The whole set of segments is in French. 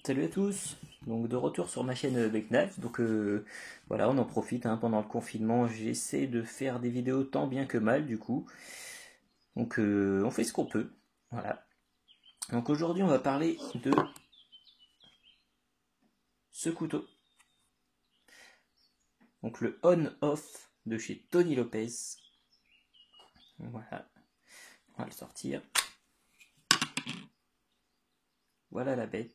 Salut à tous, donc de retour sur ma chaîne BecKnife. Donc voilà, on en profite pendant le confinement. J'essaie de faire des vidéos tant bien que mal du coup. Donc on fait ce qu'on peut. Voilà. Donc aujourd'hui on va parler de ce couteau. Donc le On-Off de chez Tony Lopez. Voilà. On va le sortir. Voilà la bête.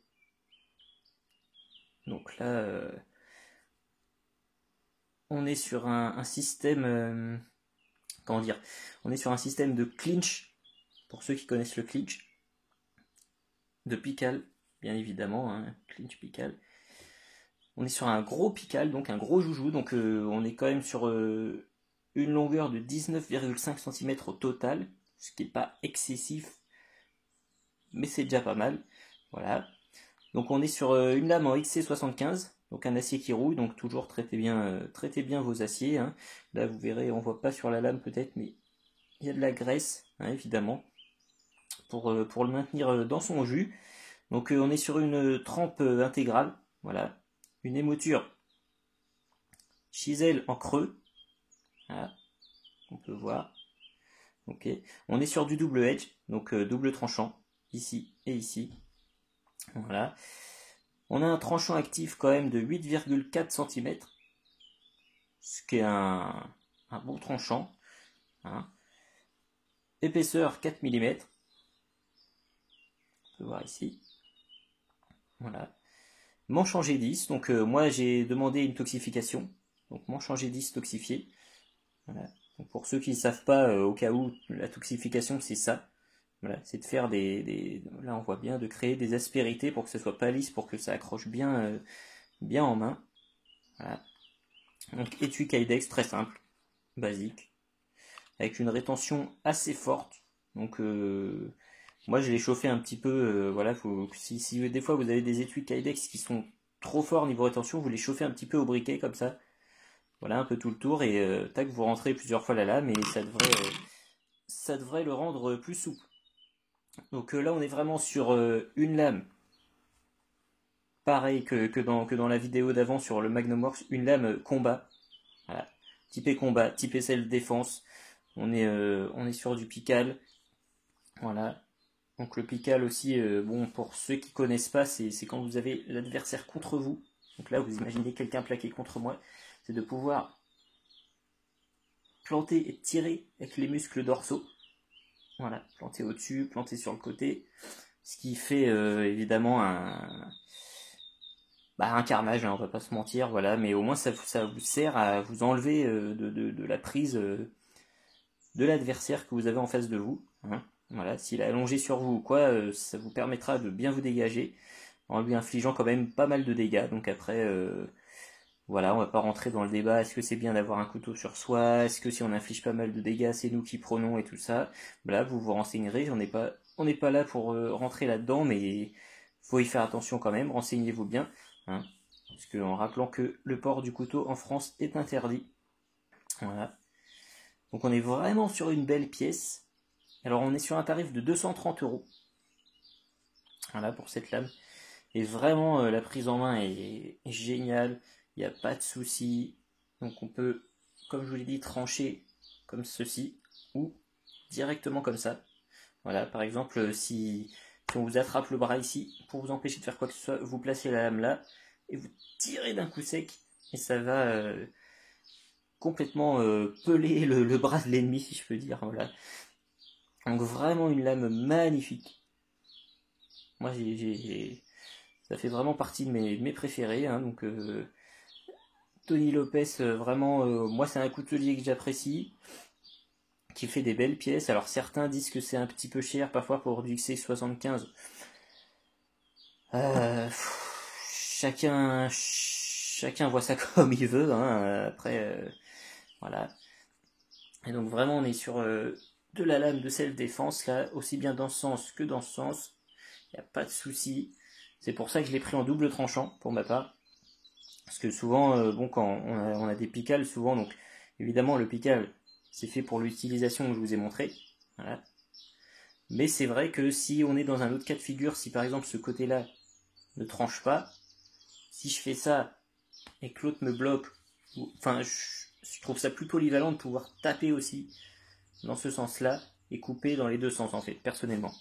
Donc là on est sur un système comment dire, on est sur un système de clinch, pour ceux qui connaissent le clinch, de pical, bien évidemment, clinch pical. On est sur un gros pical, donc un gros joujou, donc on est quand même sur une longueur de 19,5 cm au total, ce qui n'est pas excessif, mais c'est déjà pas mal. Voilà. Donc on est sur une lame en XC75, donc un acier qui rouille, donc toujours traitez bien vos aciers. Là vous verrez, on voit pas sur la lame peut-être, mais il y a de la graisse, évidemment, pour le maintenir dans son jus. Donc on est sur une trempe intégrale, voilà, une émouture chisel en creux, voilà, on peut voir. Ok, on est sur du double edge, donc double tranchant, ici et ici. Voilà. On a un tranchant actif quand même de 8,4 cm, ce qui est un bon tranchant. Épaisseur 4 mm, on peut voir ici. Voilà. Manche en G10, donc moi j'ai demandé une toxification, donc manche en G10 toxifié. Voilà. Donc pour ceux qui ne savent pas, au cas où, la toxification c'est ça. Voilà, c'est de faire là on voit bien, de créer des aspérités pour que ce soit pas lisse, pour que ça accroche bien, bien en main. Voilà. Donc étui Kydex, très simple, basique, avec une rétention assez forte. Donc moi je l'ai chauffé un petit peu, voilà, si des fois vous avez des étuis Kydex qui sont trop forts niveau rétention, vous les chauffez un petit peu au briquet comme ça. Voilà, un peu tout le tour, et tac, vous rentrez plusieurs fois la lame, et ça devrait le rendre plus souple. Donc là on est vraiment sur une lame, pareil que dans la vidéo d'avant sur le Magnum Works, une lame combat. Voilà. Typé combat, typé self défense. On est sur du pical. Voilà. Donc le pical aussi, bon, pour ceux qui connaissent pas, c'est quand vous avez l'adversaire contre vous. Donc là vous imaginez quelqu'un plaqué contre moi, c'est de pouvoir planter et tirer avec les muscles dorsaux. Voilà, planter au-dessus, planter sur le côté. Ce qui fait évidemment un carnage, on va pas se mentir, voilà, mais au moins ça vous sert à vous enlever de la prise de l'adversaire que vous avez en face de vous. Voilà, s'il est allongé sur vous ou quoi, ça vous permettra de bien vous dégager, en lui infligeant quand même pas mal de dégâts. Donc après, voilà, on va pas rentrer dans le débat, est-ce que c'est bien d'avoir un couteau sur soi, est-ce que si on inflige pas mal de dégâts, c'est nous qui prenons et tout ça. Voilà, vous vous renseignerez, on n'est pas là pour rentrer là-dedans, mais faut y faire attention quand même, renseignez-vous bien. Parce que, en rappelant que le port du couteau en France est interdit. Voilà. Donc on est vraiment sur une belle pièce. Alors on est sur un tarif de 230 €. Voilà pour cette lame. Et vraiment la prise en main est géniale. Il n'y a pas de souci. Donc on peut, comme je vous l'ai dit, trancher comme ceci ou directement comme ça. Voilà, par exemple, si on vous attrape le bras ici, pour vous empêcher de faire quoi que ce soit, vous placez la lame là, et vous tirez d'un coup sec, et ça va complètement peler le bras de l'ennemi, si je peux dire. Voilà. Donc vraiment une lame magnifique. Moi, ça fait vraiment partie de mes préférés. Donc Tony Lopez, vraiment, moi c'est un coutelier que j'apprécie, qui fait des belles pièces. Alors certains disent que c'est un petit peu cher parfois pour du XC75. Chacun voit ça comme il veut. Après, voilà. Et donc vraiment on est sur de la lame de self-défense là, aussi bien dans ce sens que dans ce sens. Il n'y a pas de souci. C'est pour ça que je l'ai pris en double tranchant pour ma part. Parce que souvent, bon, quand on a des picales, souvent, donc évidemment le pical c'est fait pour l'utilisation que je vous ai montré. Voilà. Mais c'est vrai que si on est dans un autre cas de figure, si par exemple ce côté-là ne tranche pas. Si je fais ça et que l'autre me bloque, enfin je trouve ça plus polyvalent de pouvoir taper aussi dans ce sens-là et couper dans les deux sens en fait, personnellement.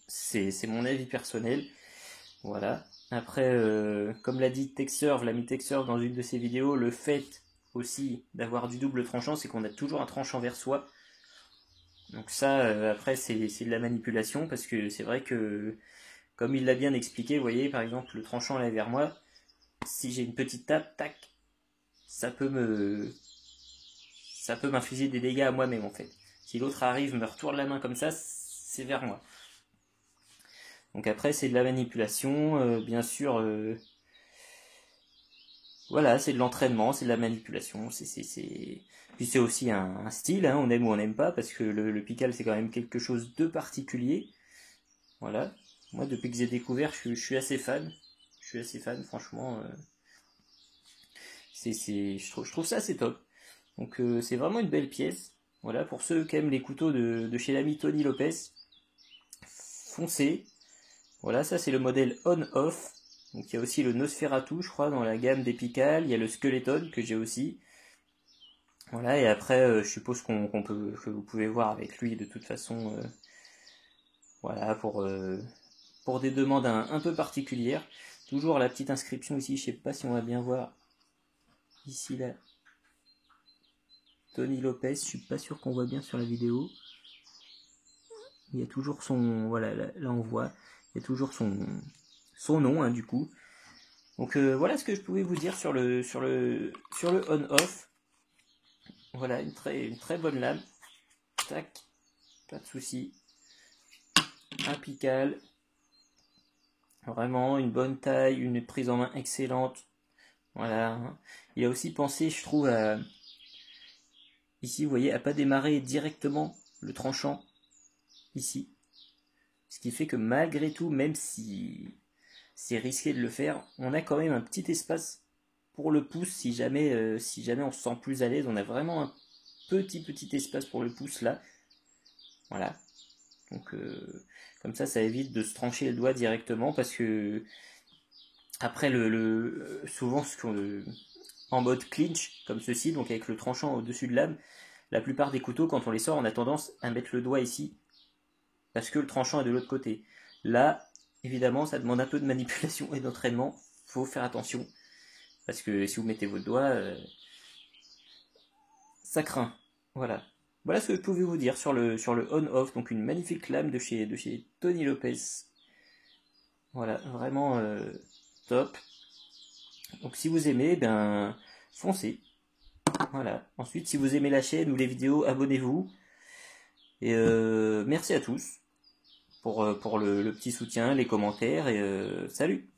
C'est mon avis personnel. Voilà. Après, comme l'a dit Texurve, l'ami Texurve dans une de ses vidéos, le fait aussi d'avoir du double tranchant, c'est qu'on a toujours un tranchant vers soi. Donc ça, après, c'est de la manipulation, parce que c'est vrai que, comme il l'a bien expliqué, vous voyez, par exemple, le tranchant là vers moi, si j'ai une petite tape, tac, ça peut m'infliger des dégâts à moi-même, en fait. Si l'autre arrive, me retourne la main comme ça, c'est vers moi. Donc après, c'est de la manipulation, bien sûr. Voilà, c'est de l'entraînement, c'est de la manipulation. Puis c'est aussi un style, hein, on aime ou on n'aime pas, parce que le pical, c'est quand même quelque chose de particulier. Voilà. Moi, depuis que j'ai découvert, je suis assez fan. Je suis assez fan, franchement. Je trouve ça assez top. Donc c'est vraiment une belle pièce. Voilà, pour ceux qui aiment les couteaux de chez l'ami Tony Lopez, foncez. Voilà, ça c'est le modèle on-off. Donc il y a aussi le Nosferatu, je crois, dans la gamme des Pical. Il y a le Skeleton que j'ai aussi. Voilà, et après, je suppose que vous pouvez voir avec lui de toute façon. Voilà, pour des demandes un peu particulières. Toujours la petite inscription ici, je sais pas si on va bien voir. Ici, là. Tony Lopez, je suis pas sûr qu'on voit bien sur la vidéo. Il y a toujours son... Voilà, là on voit. Il y a toujours son nom, hein, du coup. Donc voilà ce que je pouvais vous dire sur le on-off. Voilà, une très bonne lame. Tac, pas de souci. Impeccable. Vraiment une bonne taille, une prise en main excellente. Voilà. Il a aussi pensé, je trouve, à... Ici, vous voyez, à pas démarrer directement le tranchant. Ici. Ce qui fait que malgré tout, même si c'est risqué de le faire, on a quand même un petit espace pour le pouce si jamais on se sent plus à l'aise. On a vraiment un petit espace pour le pouce là. Voilà. Donc comme ça évite de se trancher le doigt directement, parce que après souvent en mode clinch comme ceci, donc avec le tranchant au-dessus de l'âme, la plupart des couteaux quand on les sort, on a tendance à mettre le doigt ici parce que le tranchant est de l'autre côté. Là, évidemment, ça demande un peu de manipulation et d'entraînement. Faut faire attention, parce que si vous mettez votre doigt, ça craint. Voilà. Voilà ce que je pouvais vous dire sur le on-off. Donc une magnifique lame de chez Tony Lopez. Voilà, vraiment top. Donc si vous aimez, ben foncez. Voilà. Ensuite, si vous aimez la chaîne ou les vidéos, abonnez-vous. Et merci à tous pour le petit soutien, les commentaires, et salut!